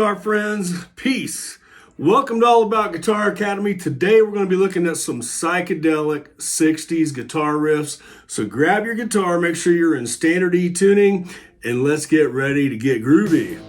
guitar friends, peace. Welcome to All About Guitar Academy. Today we're going to be looking at some psychedelic 60s guitar riffs. So grab your guitar, make sure you're in standard E tuning, and let's get ready to get groovy.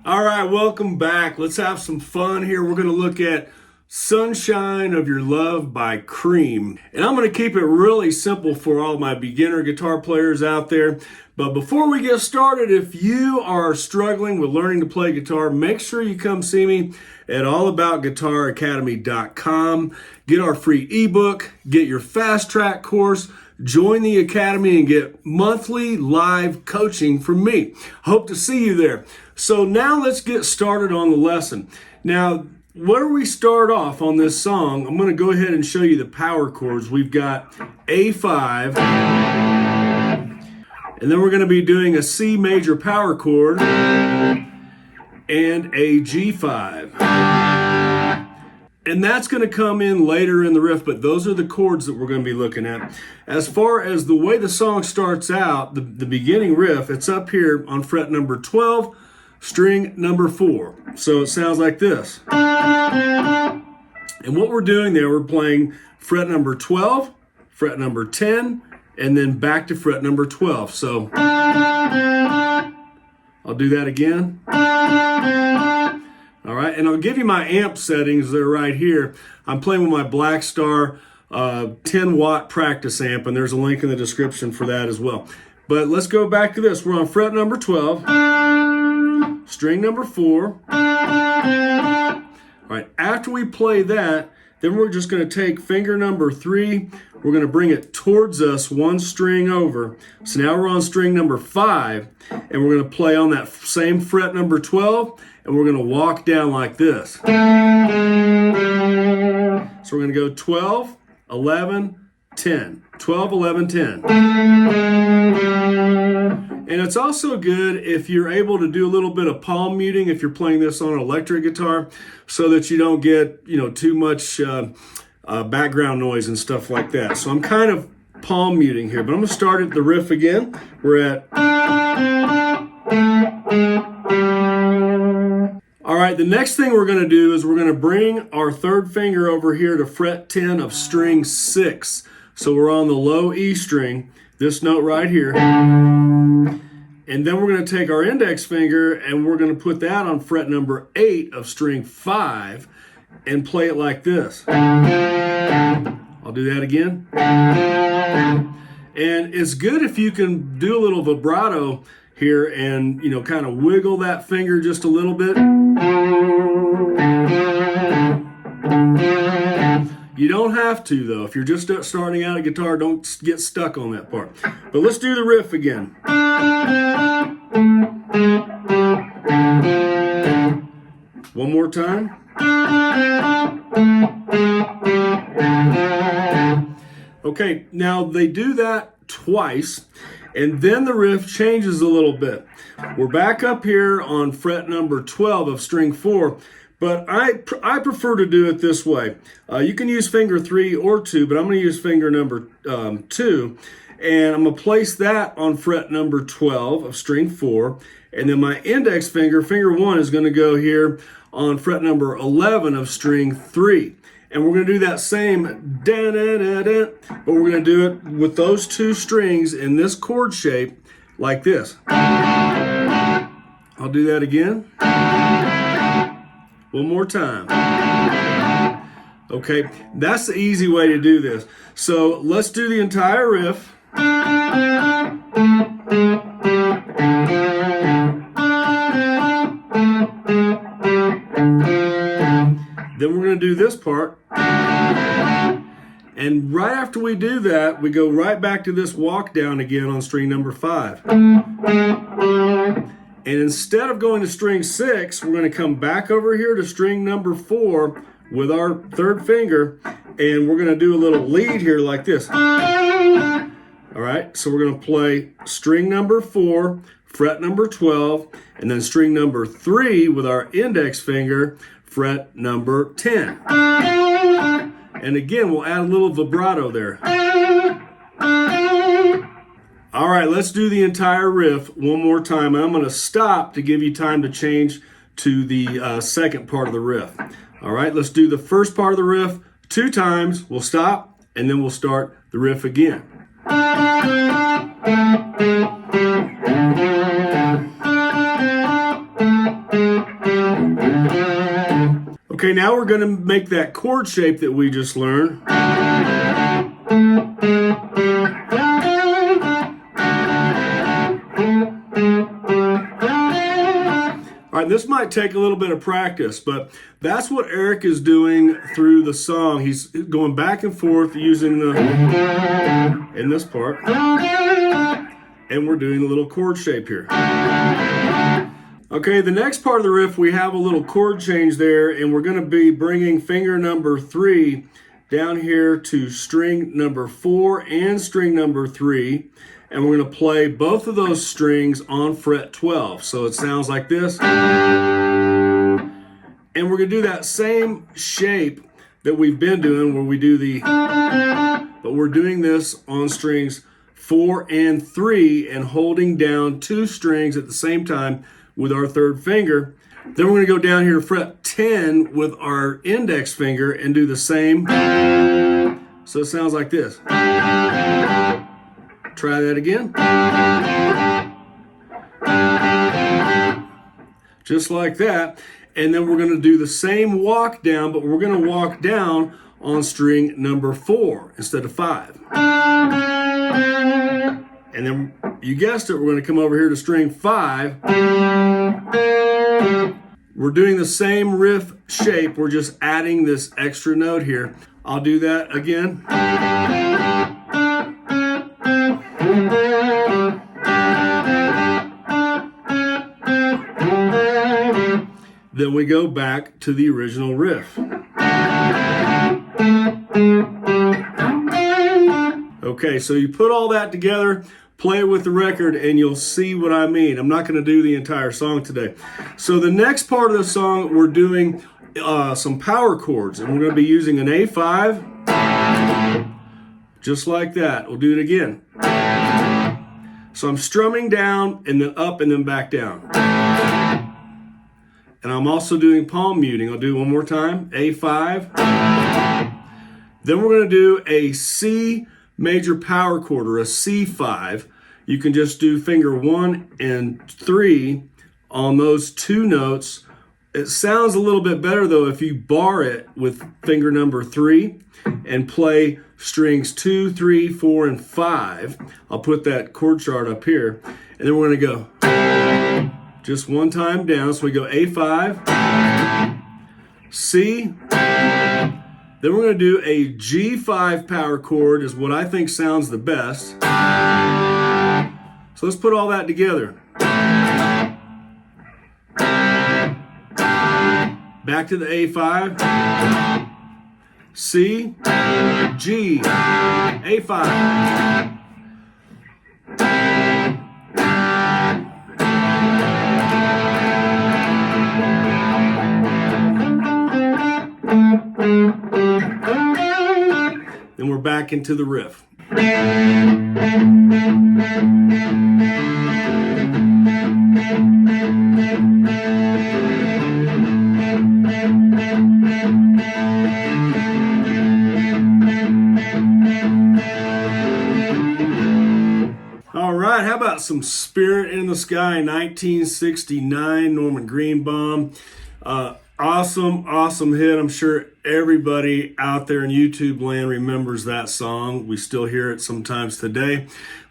All right, welcome back. Let's have some fun here. We're going to look at Sunshine of Your Love by Cream. And I'm going to keep it really simple for all my beginner guitar players out there. But before we get started, if you are struggling with learning to play guitar, make sure you come see me at allaboutguitaracademy.com. Get our free ebook, get your fast track course, join the academy, and get monthly live coaching from me. Hope to see you there. So now let's get started on the lesson. Now, where we start off on this song, I'm going to go ahead and show you the power chords. We've got A5, and then we're going to be doing a C major power chord and a G5. And that's going to come in later in the riff, but those are the chords that we're going to be looking at. As far as the way the song starts out, the beginning riff, it's up here on fret number 12, string number 4. So it sounds like this. And what we're doing there, we're playing fret number 12, fret number 10, and then back to fret number 12. So I'll do that again. All right, and I'll give you my amp settings. They're right here. I'm playing with my Black Star 10-watt practice amp, and there's a link in the description for that as well. But let's go back to this. We're on fret number 12, string number 4. All right, after we play that, then we're just going to take finger number 3. We're going to bring it towards us one string over. So now we're on string number 5, and we're going to play on that same fret number 12, and we're going to walk down like this. So we're going to go 12, 11, 10. 12, 11, 10. And it's also good if you're able to do a little bit of palm muting if you're playing this on an electric guitar, so that you don't get, too much background noise and stuff like that. So I'm kind of palm muting here, but I'm going to start at the riff again. We're at... All right, the next thing we're going to do is we're going to bring our third finger over here to fret 10 of string 6. So we're on the low E string, this note right here. And then we're going to take our index finger and we're going to put that on fret number 8 of string 5 and play it like this. I'll do that again. And it's good if you can do a little vibrato here and, kind of wiggle that finger just a little bit. You don't have to, though. If you're just starting out a guitar, don't get stuck on that part. But let's do the riff again. One more time. Okay, now they do that twice, and then the riff changes a little bit. We're back up here on fret number 12 of string 4, but I prefer to do it this way. You can use finger 3 or 2, but I'm going to use finger number 2, and I'm going to place that on fret number 12 of string 4, and then my index finger, finger 1, is going to go here on fret number 11 of string 3. And we're going to do that same da-da-da-da, but we're going to do it with those two strings in this chord shape like this. I'll do that again. One more time. Okay, that's the easy way to do this. So let's do the entire riff. Then we're going to do this part. And right after we do that, we go right back to this walk down again on string number 5. And instead of going to string 6, we're going to come back over here to string number 4 with our third finger, and we're going to do a little lead here like this. All right, so we're going to play string number 4, fret number 12, and then string number 3 with our index finger, fret number 10. And again, we'll add a little vibrato there. All right, let's do the entire riff one more time. I'm going to stop to give you time to change to the second part of the riff. All right, let's do the first part of the riff 2 times. We'll stop, and then we'll start the riff again. Okay, now we're going to make that chord shape that we just learned. All right, this might take a little bit of practice, but that's what Eric is doing through the song. He's going back and forth using the, in this part, and we're doing a little chord shape here. Okay, the next part of the riff, we have a little chord change there, and we're going to be bringing finger number 3 down here to string number 4 and string number 3, and we're going to play both of those strings on fret 12. So it sounds like this. And we're going to do that same shape that we've been doing where we do the, but we're doing this on strings 4 and 3 and holding down 2 strings at the same time with our 3rd finger. Then we're going to go down here to fret 10 with our index finger and do the same. So it sounds like this. Try that again. Just like that. And then we're going to do the same walk down, but we're going to walk down on string number 4 instead of 5. And then, you guessed it, we're going to come over here to string 5. We're doing the same riff shape. We're just adding this extra note here. I'll do that again. Then we go back to the original riff. Okay, so you put all that together, play with the record, and you'll see what I mean. I'm not going to do the entire song today. So the next part of the song, we're doing some power chords, and we're going to be using an A5, just like that. We'll do it again. So I'm strumming down, and then up, and then back down. And I'm also doing palm muting. I'll do it one more time. A5. Then we're going to do a C major power chord, or a C5. You can just do finger 1 and 3 on those 2 notes. It sounds a little bit better though if you bar it with finger number 3 and play strings 2, 3, 4, and 5. I'll put that chord chart up here. And then we're going to go just one time down. So we go A5, C. Then we're going to do a G5 power chord, is what I think sounds the best. So let's put all that together. Back to the A5, C, G, A5. Then we're back into the riff. All right, how about some Spirit in the Sky, 1969, Norman Greenbaum. Awesome hit. I'm sure everybody out there in YouTube land remembers that song. We still hear it sometimes today.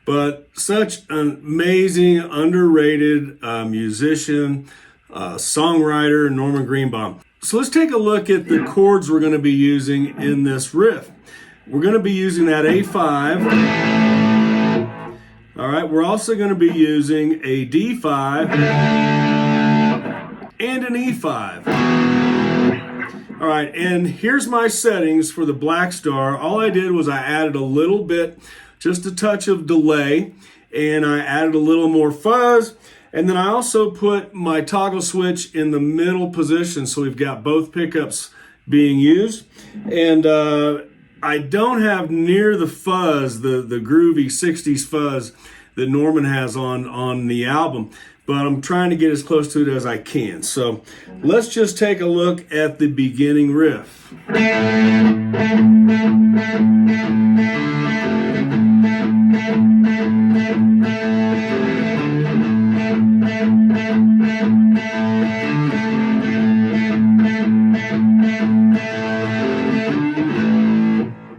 But such an amazing, underrated musician, songwriter, Norman Greenbaum. So let's take a look at the chords we're going to be using in this riff. We're going to be using that A5. All right, we're also going to be using a D5 and an E5. All right, and here's my settings for the Black Star. All I did was I added a little bit, just a touch of delay, and I added a little more fuzz. And then I also put my toggle switch in the middle position, so we've got both pickups being used. And I don't have near the fuzz, the groovy 60s fuzz that Norman has on the album, but I'm trying to get as close to it as I can. So let's just take a look at the beginning riff.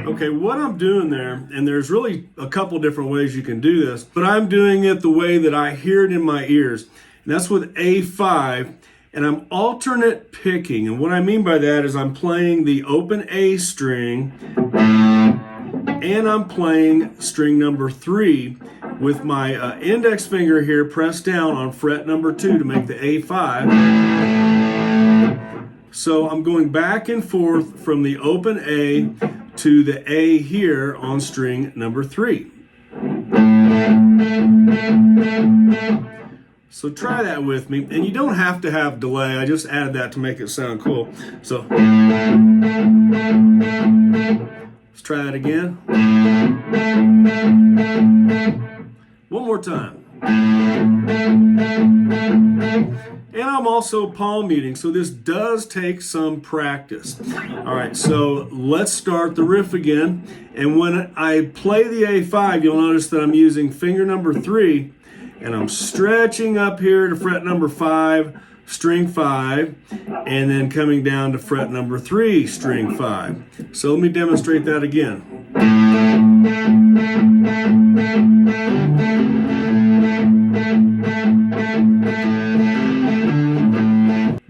Okay, what I'm doing there, and there's really a couple different ways you can do this, but I'm doing it the way that I hear it in my ears, and that's with A5, and I'm alternate picking. And what I mean by that is I'm playing the open A string, and I'm playing string number 3 with my index finger here pressed down on fret number 2 to make the A5. So I'm going back and forth from the open A to the A here on string number 3. So try that with me, and you don't have to have delay. I just added that to make it sound cool. So let's try that again. One more time. And I'm also palm muting, so this does take some practice. All right, so let's start the riff again. And when I play the A5, you'll notice that I'm using finger number 3, and I'm stretching up here to fret number 5, string 5, and then coming down to fret number 3, string 5. So let me demonstrate that again.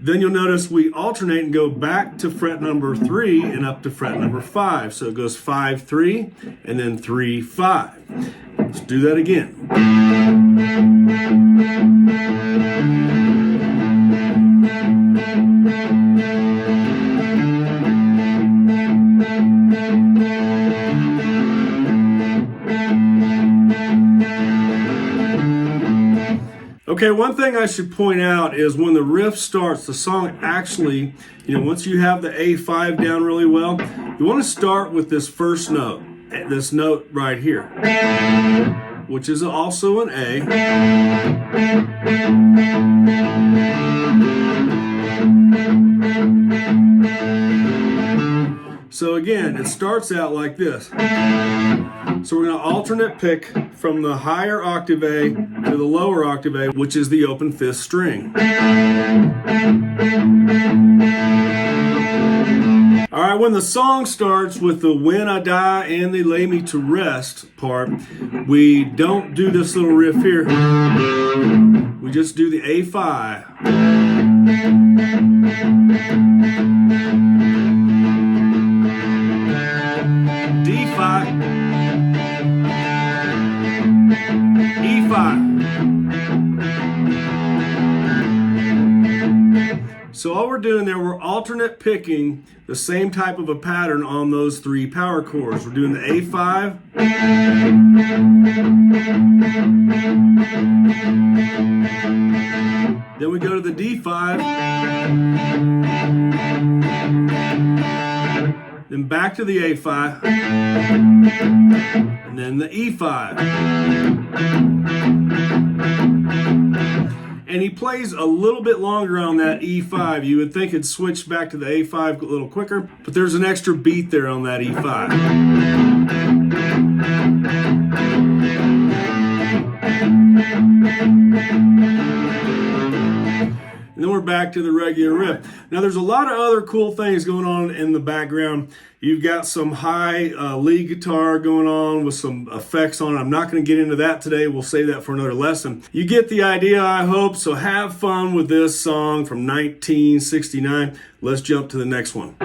Then you'll notice we alternate and go back to fret number 3 and up to fret number 5. So it goes 5, 3, and then 3, 5. Let's do that again. Okay, one thing I should point out is when the riff starts, the song actually, once you have the A5 down really well, you want to start with this first note, this note right here, which is also an A. So again, it starts out like this. So we're going to alternate pick from the higher octave A to the lower octave A, which is the open 5th string. All right, when the song starts with the "When I Die" and the "Lay Me to Rest" part, we don't do this little riff here. We just do the A5. D5, E5. So all we're doing there, we're alternate picking the same type of a pattern on those 3 power chords. We're doing the A5, then we go to the D5, then back to the A5, and then the E5. And he plays a little bit longer on that E5. You would think it'd switch back to the A5 a little quicker, but there's an extra beat there on that E5. And then we're back to the regular riff. Now there's a lot of other cool things going on in the background. You've got some high lead guitar going on with some effects on it. I'm not going to get into that today. We'll save that for another lesson. You get the idea, I hope. So have fun with this song from 1969. Let's jump to the next one.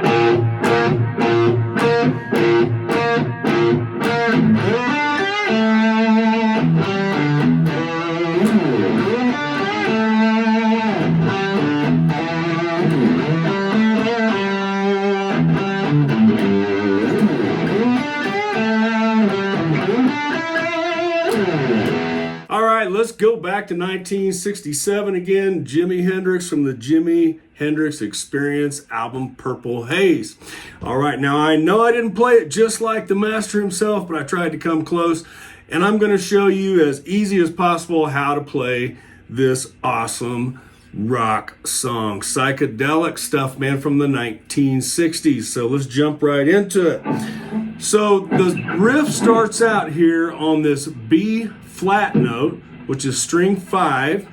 go back to 1967 again. Jimi Hendrix from the Jimi Hendrix Experience album, Purple Haze. All right, now I know I didn't play it just like the master himself, but I tried to come close. And I'm going to show you as easy as possible how to play this awesome rock song. Psychedelic stuff, man, from the 1960s. So let's jump right into it. So the riff starts out here on this B flat note, which is string 5,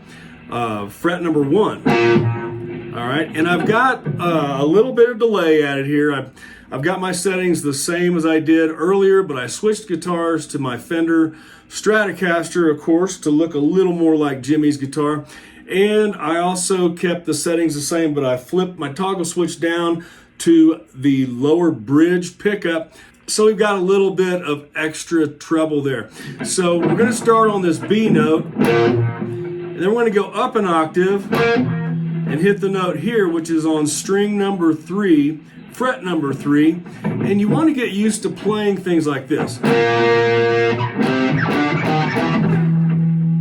fret number 1. All right, and I've got a little bit of delay added here. I've got my settings the same as I did earlier, but I switched guitars to my Fender Stratocaster, of course, to look a little more like Jimi's guitar. And I also kept the settings the same, but I flipped my toggle switch down to the lower bridge pickup. So we've got a little bit of extra treble there. So we're going to start on this B note, and then we're going to go up an octave and hit the note here, which is on string number 3, fret number 3. And you want to get used to playing things like this.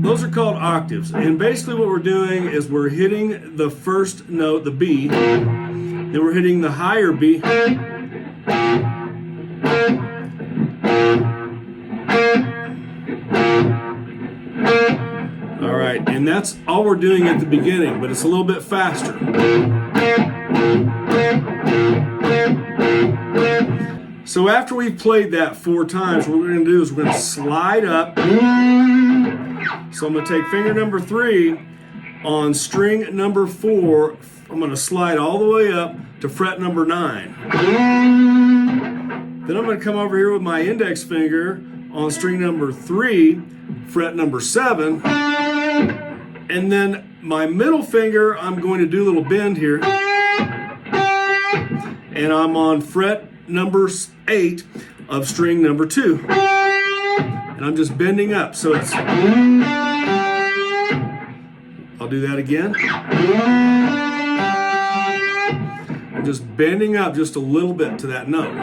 Those are called octaves. And basically what we're doing is we're hitting the first note, the B, then we're hitting the higher B, all right, and that's all we're doing at the beginning, but it's a little bit faster. So after we've played that 4 times, what we're going to do is we're going to slide up. So I'm going to take finger number 3 on string number 4. I'm going to slide all the way up to fret number 9. Then I'm going to come over here with my index finger on string number 3, fret number 7. And then my middle finger, I'm going to do a little bend here. And I'm on fret number 8 of string number 2. And I'm just bending up. So it's, I'll do that again. I'm just bending up just a little bit to that note.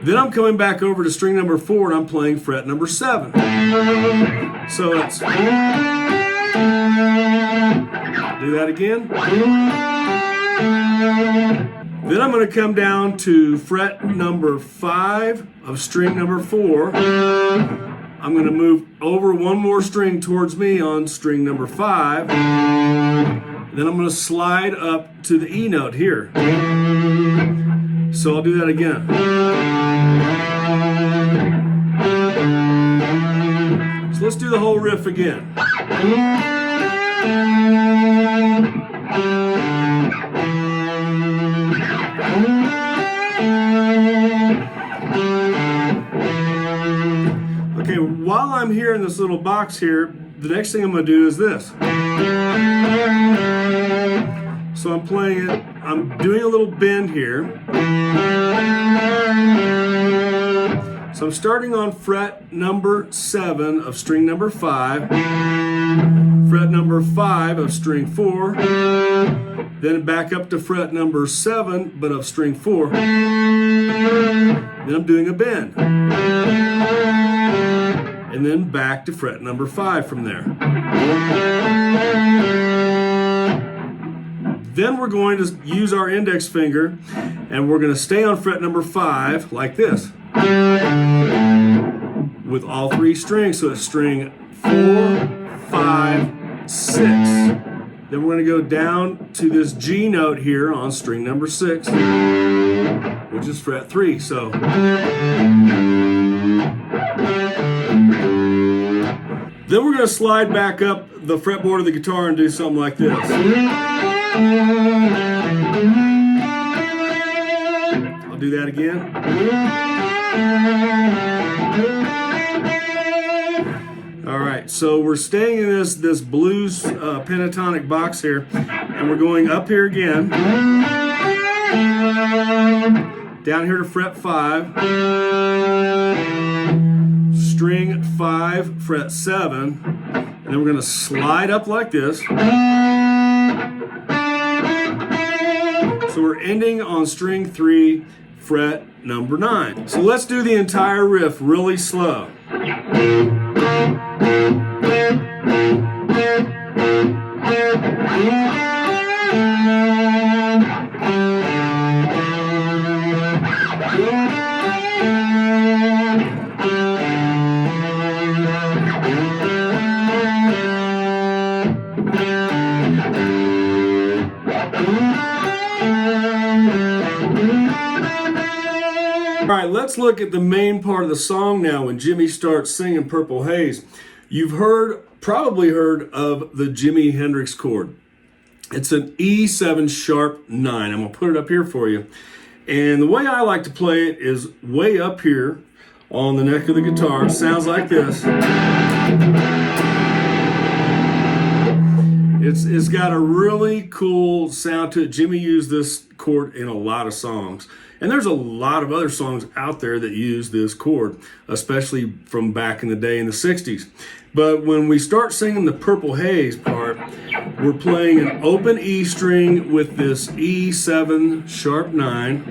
Then I'm coming back over to string number 4 and I'm playing fret number 7. So it's, do that again. Then I'm going to come down to fret number 5 of string number 4. I'm going to move over one more string towards me on string number 5. Then I'm going to slide up to the E note here. So I'll do that again. So let's do the whole riff again. Okay, while I'm here in this little box here, the next thing I'm going to do is this. So I'm playing it, I'm doing a little bend here. So I'm starting on fret number 7 of string number 5, fret number 5 of string 4, then back up to fret number 7 but of string 4. Then I'm doing a bend. And then back to fret number 5 from there. Then we're going to use our index finger and we're going to stay on fret number 5 like this with all 3 strings. So it's string 4, 5, 6. Then we're going to go down to this G note here on string number 6, which is fret 3. So then we're going to slide back up the fretboard of the guitar and do something like this. I'll do that again. All right, so we're staying in this blues pentatonic box here, and we're going up here again, down here to fret 5, string 5, fret 7, and then we're going to slide up like this. So we're ending on string 3, fret number 9. So let's do the entire riff really slow. All right, let's look at the main part of the song now when Jimi starts singing Purple Haze. You've probably heard of the Jimi Hendrix chord. It's an E7 sharp 9. I'm going to put it up here for you. And the way I like to play it is way up here on the neck of the guitar. It sounds like this. It's got a really cool sound to it. Jimi used this chord in a lot of songs. And there's a lot of other songs out there that use this chord, especially from back in the day in the 60s. But when we start singing the Purple Haze part, we're playing an open E string with this E7 sharp 9.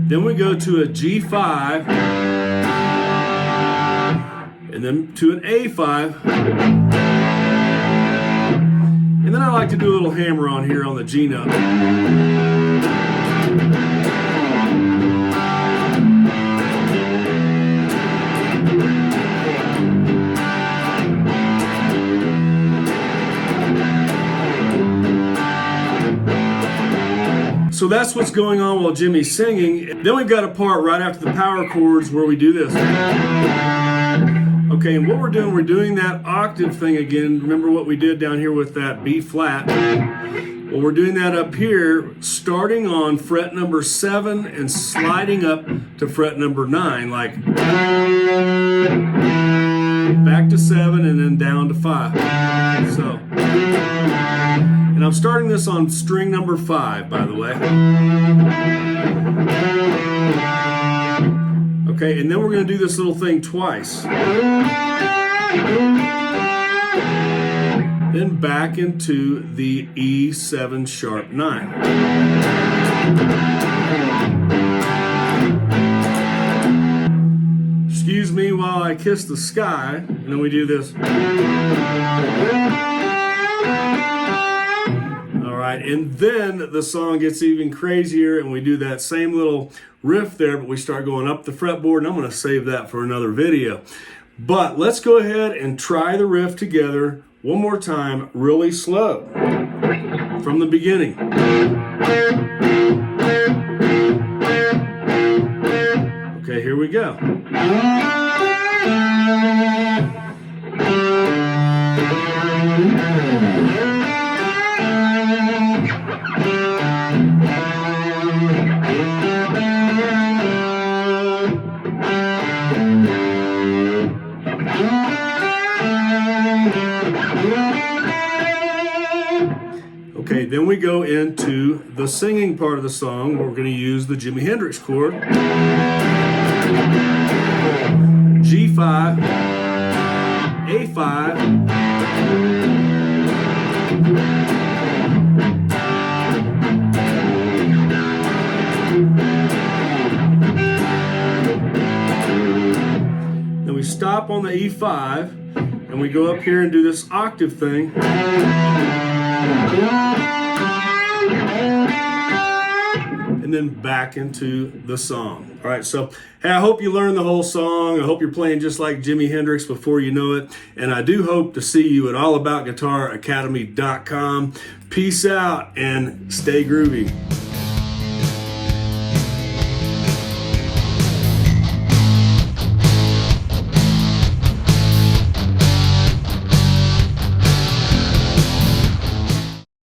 Then we go to a G5, and then to an A5. And then I like to do a little hammer on here on the G note. So that's what's going on while Jimi's singing. Then we've got a part right after the power chords where we do this. Okay, and what we're doing that octave thing again. Remember what we did down here with that B flat? Well, we're doing that up here, starting on fret number 7 and sliding up to fret number 9, like back to 7 and then down to 5. So, and I'm starting this on string number 5, by the way. Okay, and then we're going to do this little thing twice. Then back into the E7 sharp 9. Excuse me while I kiss the sky, and then we do this. All right, and then the song gets even crazier, and we do that same little riff there, but we start going up the fretboard, and I'm going to save that for another video. But let's go ahead and try the riff together one more time, really slow, from the beginning. Okay, here we go. Okay, then we go into the singing part of the song where we're going to use the Jimi Hendrix chord. G5, A5, then we stop on the E5 and we go up here and do this octave thing. And then back into the song. All right, so hey, I hope you learned the whole song. I hope you're playing just like Jimi Hendrix before you know it. And I do hope to see you at allaboutguitaracademy.com. Peace out and stay groovy.